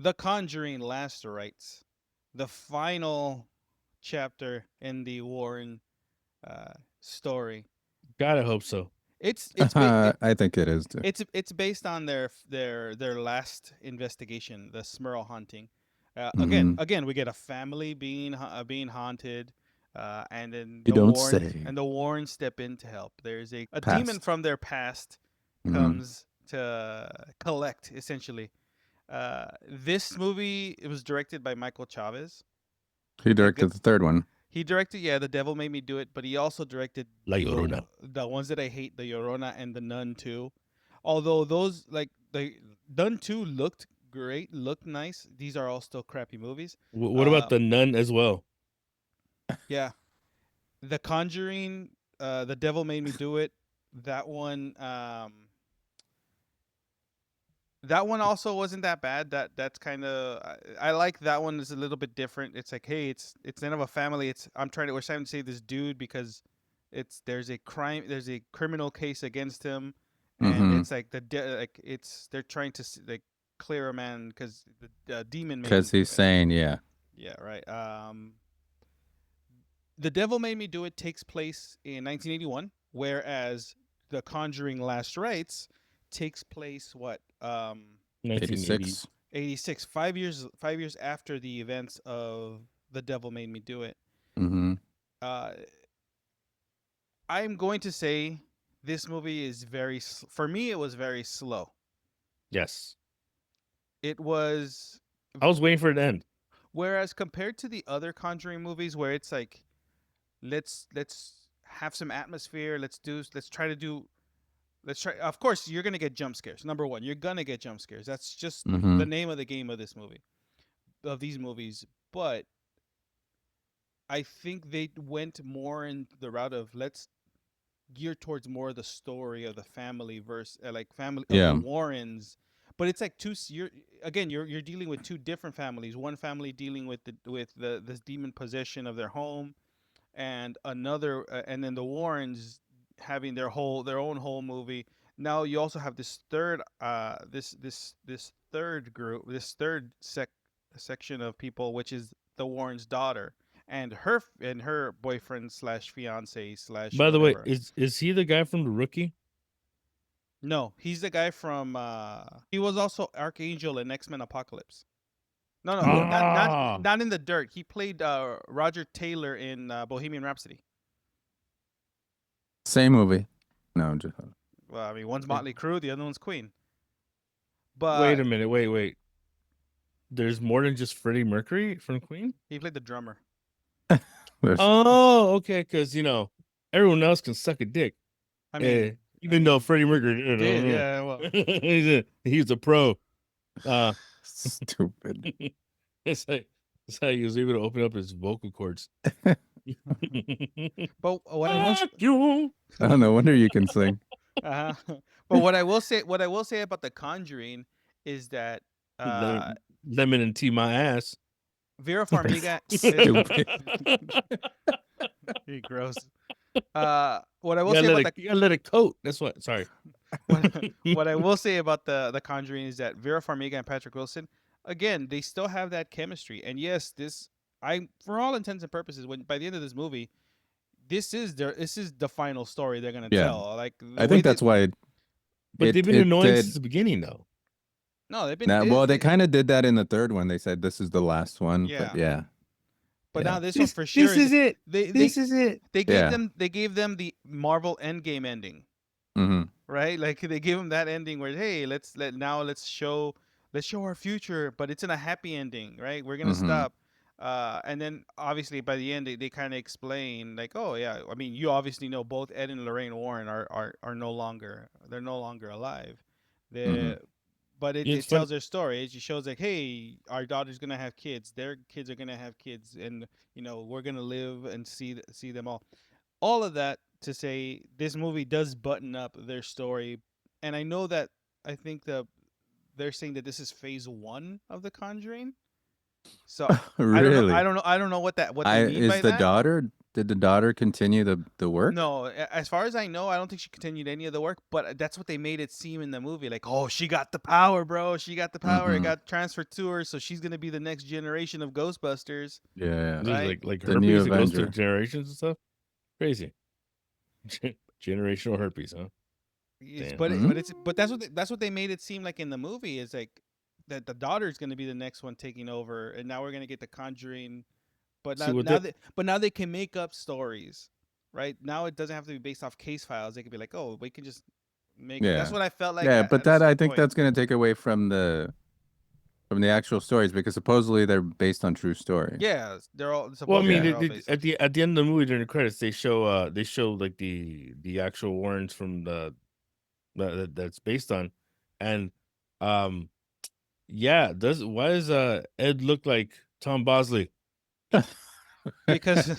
The Conjuring Last Rites, the final chapter in the Warren uh, story. Gotta hope so. I think it is too. It's based on their last investigation, the Smurl haunting. Hmm. Again, we get a family being haunted, and then You don't say. The Warrens step in to help. There's a demon Past. from their past Hmm. comes to collect essentially. This movie, it was directed by Michael Chavez. He The g- directed the third one. he directed, yeah, The Devil Made Me Do It, but he also directed La Llorona. the ones that I hate, The Llorona and The Nun too. Although those, like, the Nun 2 looked great, looked nice. These are all still crappy movies. What about Uh, the Nun as well? yeah, The Conjuring, The Devil Made Me Do It. That one, that one also wasn't that bad. That's kind of, I like that one. Is a little bit different. It's like, hey, it's none of a family. It's we're trying to save this dude because there's a crime, there's a criminal case against him, and Hmm. it's like like it's they're trying to like clear a man because the demon made him Because do he's it. saying, yeah. Yeah, right. The Devil Made Me Do It takes place in 1981, whereas The Conjuring Last Rites takes place what 1980s. 86. 86, 5 years after the events of The Devil Made Me Do It. Hmm. Uh, I'm going to say this movie is for me, it was very slow. Yes. It was, I was waiting for it to end. whereas compared to the other Conjuring movies where it's like, let's have some atmosphere, let's try to do, let's try, of course you're going to get jump scares. Number 1, you're going to get jump scares. That's just Hmm. the name of the game of this movie, of these movies. But I think they went more in the route of, let's gear towards more of the story of the family verse, like family of the Yeah. Warrens. But it's like you're again, you're dealing with two different families. One family dealing with the this demon possession of their home, and another, and then the Warrens having their own whole movie. Now you also have this third this third group, this section of people, which is the Warrens' daughter and her boyfriend slash fiance slash By the way, whatever. is he the guy from the Rookie? No, he's the guy from he was also Archangel in X-Men Apocalypse. No, no, Yeah. Ah, not in the dirt. He played Roger Taylor in Bohemian Rhapsody. Same movie. No, just Well, I mean, one's wait, Motley Crue, the other one's Queen. wait a But minute. Wait. There's more than just Freddie Mercury from Queen. he played the drummer. there's Oh, okay. Because everyone else can suck a dick. I Eh, mean, even though Freddie Mercury did, yeah, well, he's a pro. Uh, stupid. it's how he was able to open up his vocal cords. but Fuck you. I don't know. Wonder you can sing. uh but what I will say about The Conjuring is that uh, Lemon and tea my ass. Vera Farmiga is Stupid. gross. What I You will say about the gotta let it coat. That's what. Sorry. what I will say about the Conjuring is that Vera Farmiga and Patrick Wilson, again, they still have that chemistry. And yes, for all intents and purposes, when by the end of this movie, this is the final story they're gonna Yeah. tell. Like the I way think that that's why But they've been it annoying since did. the beginning, though. no, they've been Now, well, they kind of did that in the third one. They said this is the last one, but yeah. yeah, But yeah, now this one for sure This is it. they This they is it. yeah. they gave them the Marvel Endgame ending, Hmm. right? Like they gave them that ending where, hey, let's show our future, but it's in a happy ending, right? We're gonna Hmm. stop. And then obviously by the end they kind of explain like, oh yeah, I mean, you obviously know both Ed and Lorraine Warren are no longer, they're no longer alive. Hmm. They But It's it fun. tells their story. It just shows like, hey, our daughter's gonna have kids, their kids are gonna have kids, and we're gonna live and see them all. All of that to say, this movie does button up their story, and I know that I think they're saying that this is phase one of The Conjuring. So I don't know. I Really? don't know. I don't know what they I mean is by the that. daughter? Did the daughter continue the work? No, as far as I know, I don't think she continued any of the work, but that's what they made it seem in the movie. Like, oh, she got the power, bro. She got the power. It Mhm. got transferred to her, so she's gonna be the next generation of Ghostbusters, Yeah. There's right? like The new herpes that goes through Avenger. generations and stuff. Crazy. Generational herpes, huh? Damn. But that's what they made it seem like in the movie is like that the daughter's gonna be the next one taking over, and now we're gonna get the Conjuring. But See now what now that they but now they can make up stories, right? Now it doesn't have to be based off case files. They could be like, oh, we can just make. That's Yeah. what I felt like Yeah, but at a that I certain think point. that's going to take away from the actual stories because supposedly they're based on true stories. Yeah, they're all Well, I supposedly mean, Yeah. they're all based. at the end of the movie during the credits, they show like the actual Warrens from that's based on, and um yeah, does why does Ed look like Tom Bosley? Because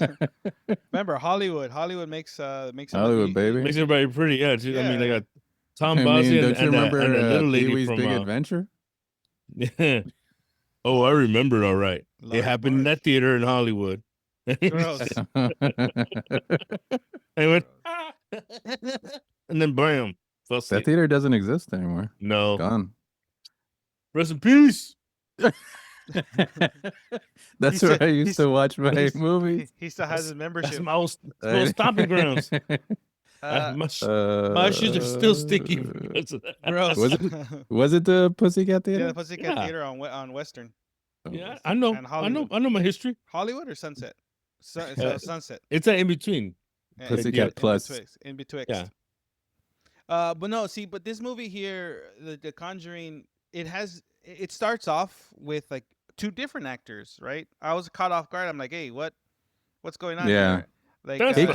remember Hollywood makes Hollywood, everybody baby. Makes everybody pretty. Yeah, I mean, they yeah got Tom I mean, Bosley don't you and remember the little lady Pee-wee's from Big Adventure? oh, I remember. All right, it Large happened in Marge. that theater in Hollywood. Gross. I went, Gross. "Ah." And then bam, fell That asleep. theater doesn't exist anymore. No, Gone. rest in peace. He That's where said I used to watch my movies. he still has his That's membership. my old stomping grounds. Uh, My shoes are still sticky because of that. gross. was it was it the Pussycat Yeah, the Theater? Pussycat Yeah, Theater on Western yeah, Oh, and Hollywood. I know my history. Hollywood or Sunset? It's Uh, Sunset. it's in between. Like the Pussycat Plus. In yeah, betwixt. But no, see, but this movie here, the Conjuring, it starts off with like two different actors, right? I was caught off guard. I'm like, hey, what's going on Yeah. here? Like, that's not He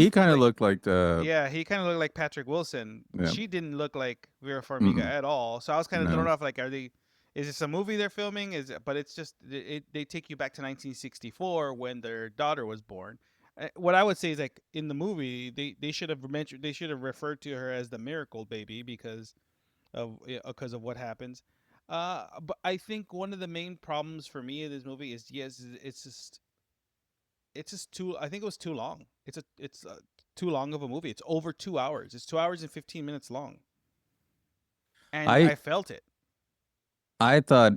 them. kind of like looked like yeah, he kind of looked like Patrick Wilson. yeah. She didn't look like Vera Farmiga Mm-mm. at all. So I was kind of thrown No. off. Like, is this a movie they're filming? But it's just they take you back to 1964 when their daughter was born. What I would say is like in the movie they should have mentioned they should have referred to her as the miracle baby because of what happens. But I think one of the main problems for me in this movie is yes, it's just too. I think it was too long. It's too long of a movie. It's over 2 hours. It's 2 hours and 15 minutes long, and I I felt it. I thought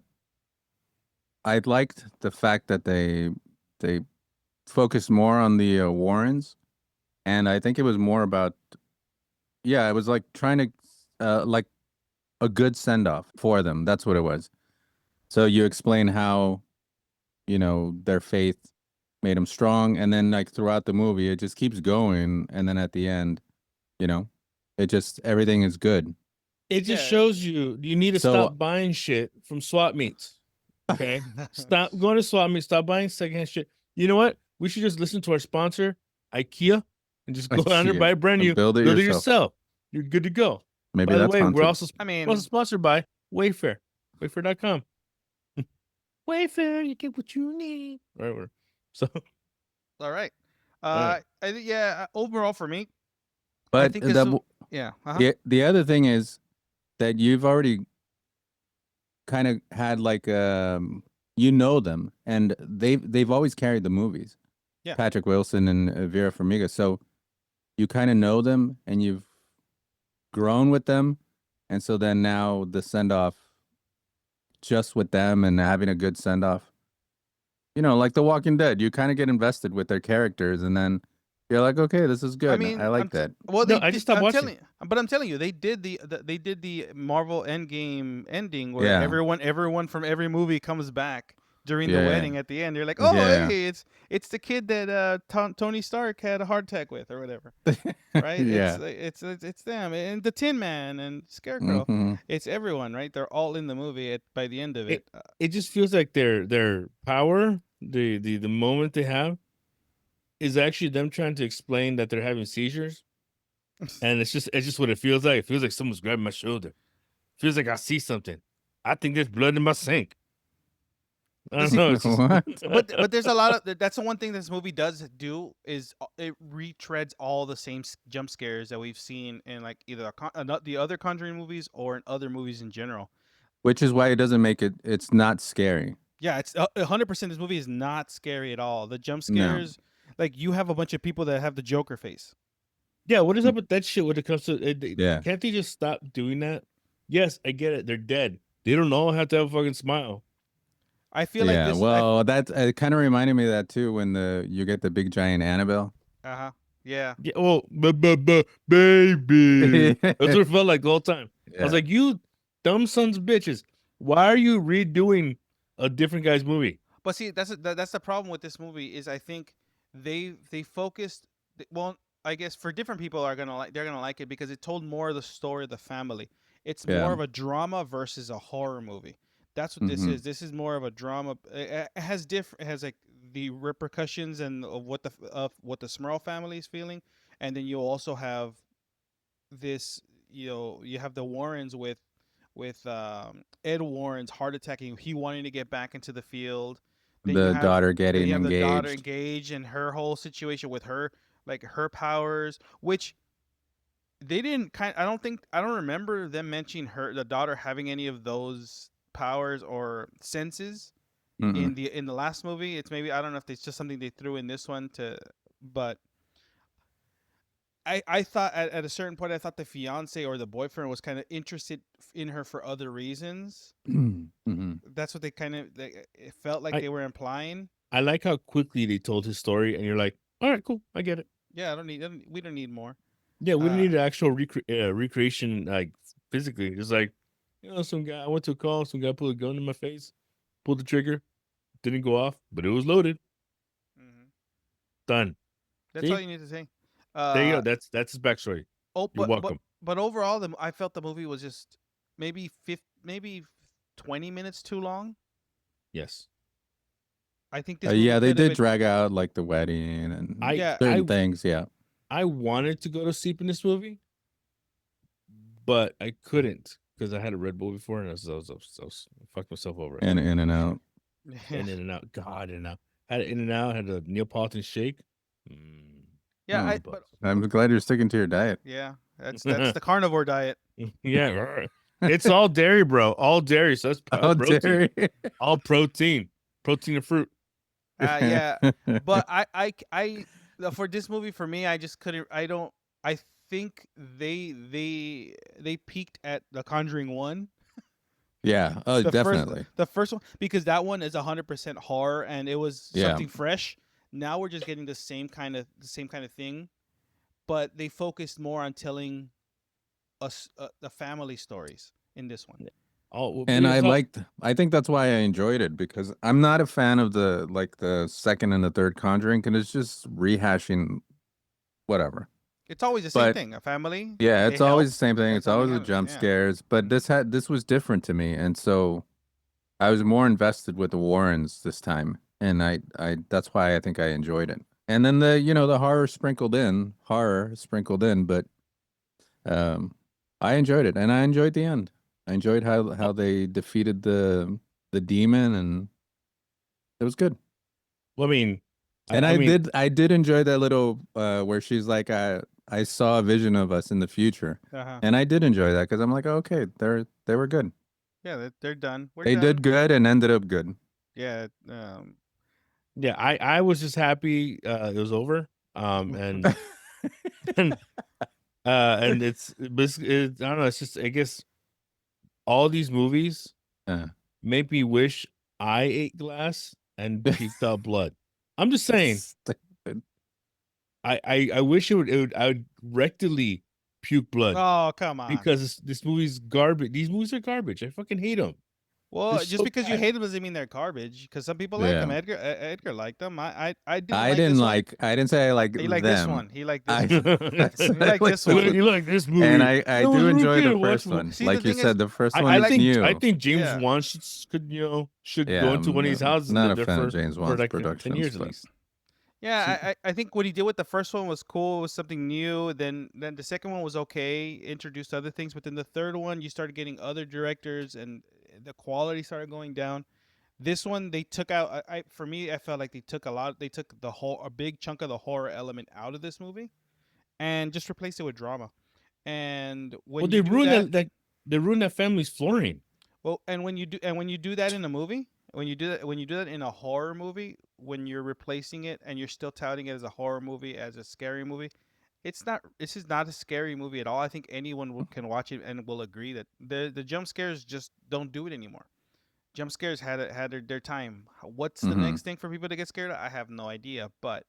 I liked the fact that they focused more on the Warrens, and I think it was more about yeah, it was like trying to like a good send off for them. That's what it was. So you explain how their faith made them strong, and then like throughout the movie, it just keeps going, and then at the end, you know, it just everything is good. It just Yeah. shows you need to So stop buying shit from swap meets. Okay, stop going to swap meets. Stop buying secondhand shit. You know what? We should just listen to our sponsor, IKEA, and just go down there, IKEA, buy a brand new, build it build it yourself. yourself. You're good to go. Maybe By the that's way, we're haunted. also I mean, we're also sponsored by Wayfair. Wayfair.com. Wayfair, you get what you need. Right. So all right. right. I think yeah. Overall, for me, I But think this. Yeah. the other thing is that you've already kind of had like them, and they've always carried the movies. Yeah. Patrick Wilson and Vera Farmiga. So you kind of know them, and you've grown with them, and so then now the send off, just with them and having a good send off. Like The Walking Dead, you kind of get invested with their characters, and then you're like, okay, this is good. I mean, I like that. well, No, they I did, just stopped watching. but I'm telling you, they did they did the Marvel Endgame ending where Yeah. everyone from every movie comes back during the Yeah. wedding at the end. You're like, oh, Yeah. hey, it's the kid that Tony Stark had a heart attack with or whatever, right? Yeah. It's them and the Tin Man and Scarecrow. Mhm. It's everyone, right? They're all in the movie by the end of it. It just feels like their power, the moment they have, is actually them trying to explain that they're having seizures, and it's just what it feels like. It feels like someone's grabbing my shoulder. It feels like I see something. I think there's blood in my sink. I don't know. It's just, What? But there's a lot of that's the one thing this movie does do is it retreads all the same jump scares that we've seen in like either the other Conjuring movies or in other movies in general. Which is why it doesn't make it's not scary. Yeah, it's 100%. This movie is not scary at all. The jump No. scares, Like you have a bunch of people that have the Joker face. Yeah, what is up with that shit when it comes to Yeah. can't they just stop doing that? Yes, I get it. They're dead. They don't all have to have a fucking smile. I feel like Yeah, this. well, that it kind of reminded me of that too when you get the big giant Annabelle. Uh-huh. Yeah. Yeah, oh, baby. That's what Yeah. it felt like the whole time. I was like, you dumb sons of bitches. Why are you redoing a different guy's movie? But see, that's the problem with this movie is I think they focused. Well, I guess for different people are gonna like they're gonna like it because it told more of the story of the family. It's more Yeah. of a drama versus a horror movie. That's what this Hmm. is. This is more of a drama. It has different. It has like the repercussions and of what the Smurl family is feeling, and then you also have this. You have the Warrens with Ed Warren's heart attacking. He wanting to get back into the field. Then you The have daughter then you getting have the daughter engaged. engaged and her whole situation with her like her powers, which they didn't kind. I don't remember them mentioning her the daughter having any of those powers or senses Mm-mm. in the last movie. It's maybe I don't know if it's just something they threw in this one to, but I thought at a certain point I thought the fiance or the boyfriend was kind of interested in her for other reasons. Hmm. That's what they kind of it felt like I they were implying. I like how quickly they told his story, and you're like, all right, cool, I get it. Yeah, we don't need more. Yeah, we don't Uh, need an actual recreation, like physically. It's like, some guy. I went to a call. Some guy pulled a gun in my face, pulled the trigger, didn't go off, but it was loaded. mhm. Done. That's all See, you need to say. there you go. Uh, that's his backstory. oh, You're but welcome. but overall, I felt the movie was just maybe 20 minutes too long. Yes, I think this movie Yeah, they could have did been. drag out like the wedding and I Yeah, I certain things. Yeah. I wanted to go to sleep in this movie, but I couldn't because I had a Red Bull before, and I was fucked myself over. And in and out. yeah, And In and Out, God, In and Out. Had an In and Out, had a Neapolitan shake. Mm, yeah. Oh, But I'm glad you're sticking to your diet. yeah, that's the carnivore diet. yeah, right. It's all dairy, bro. All dairy. So that's How protein. dare you? All protein. Protein and fruit. Yeah, but for this movie for me, I just couldn't. I don't. I think they peaked at the Conjuring one, Yeah. Oh, the first definitely. the first one because that one is 100% horror and it was Yeah. something fresh. Now we're just getting the same kind of thing, but they focused more on telling us the family stories in this one. All And it's all, I think that's why I enjoyed it because I'm not a fan of the second and the third Conjuring because it's just rehashing whatever. It's always the same But thing. A family, yeah, they it's always help, the same thing. and It's something always the happens. jump Yeah. scares. But Mhm. this was different to me, and so I was more invested with the Warrens this time, and I that's why I think I enjoyed it. And then the horror sprinkled in, but um, I enjoyed it, and I enjoyed the end. I enjoyed how they defeated the demon, and it was good. well, I mean, And I mean, I did enjoy that little where she's like, I saw a vision of us in the future, Uh-huh. and I did enjoy that because I'm like, okay, they were good. Yeah, they're done. We're They did done. good and ended up good. Yeah. yeah, I was just happy it was over. And and and I don't know. It's just I guess all these movies Uh, make me wish I ate glass and puked out blood. I'm just saying. stupid. I wish I would rectally puke blood Oh, come on. because this movie's garbage. These movies are garbage. I fucking hate them. They're Well, just so because you bad. hate them doesn't mean they're garbage. Because some people like them. Yeah. Edgar liked them. I didn't like this one. I didn't say I like He liked this them. one. He liked this I, one. I He said I liked like this the one. You like this movie? and I was do a little enjoy kid the watch first one. See, the Like you thing is, said, the first I, one I is think new. I think James Yeah. Wan should should Yeah, go into one of I'm these houses and not live a there fan of for James Wan's like 10 productions, years at but least. yeah, I think what he did with the first one was cool. It was something new. Then the second one was okay. Introduced other things, but then the third one, you started getting other directors, and the quality started going down. This one, they took out. For me, I felt like they took a lot. They took a big chunk of the horror element out of this movie, and just replaced it with drama. And Well, when you do that, they ruined that family's flooring. when you do that in a movie, When you do that in a horror movie, when you're replacing it and you're still touting it as a horror movie, as a scary movie, it's not. This is not a scary movie at all. I think anyone can watch it and will agree that the jump scares just don't do it anymore. Jump scares had their time. What's the Mm-hmm. next thing for people to get scared of? I have no idea. But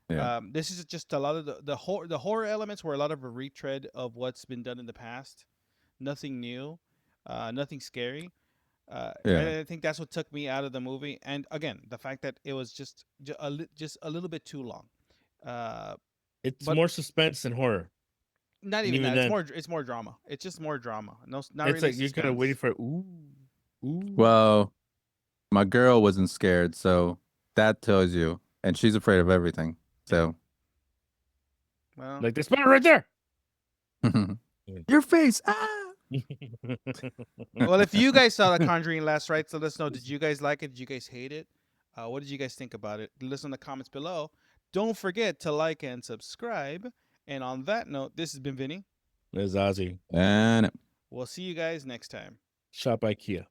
Yeah. this is just a lot of the horror elements were a lot of a retread of what's been done in the past. Nothing new, nothing scary. And Yeah. I think that's what took me out of the movie. And again, the fact that it was just a little bit too long. Uh, It's but more suspense than horror, not and even even that. It's then, more drama. It's just more drama. No, not it's really like you're kind of waiting suspense. for ooh, ooh. Well, my girl wasn't scared, so that tells you, and she's afraid of everything. Yeah. So, Well, Like the spider right there. your face. Ah. well, if you guys saw The Conjuring last Rites, let us know. Did you guys like it? Did you guys hate it? What did you guys think about it? Listen in the comments below. Don't forget to like and subscribe. And on that note, this has been Vinny. There's Ozzy. And We'll see you guys next time. Shop IKEA.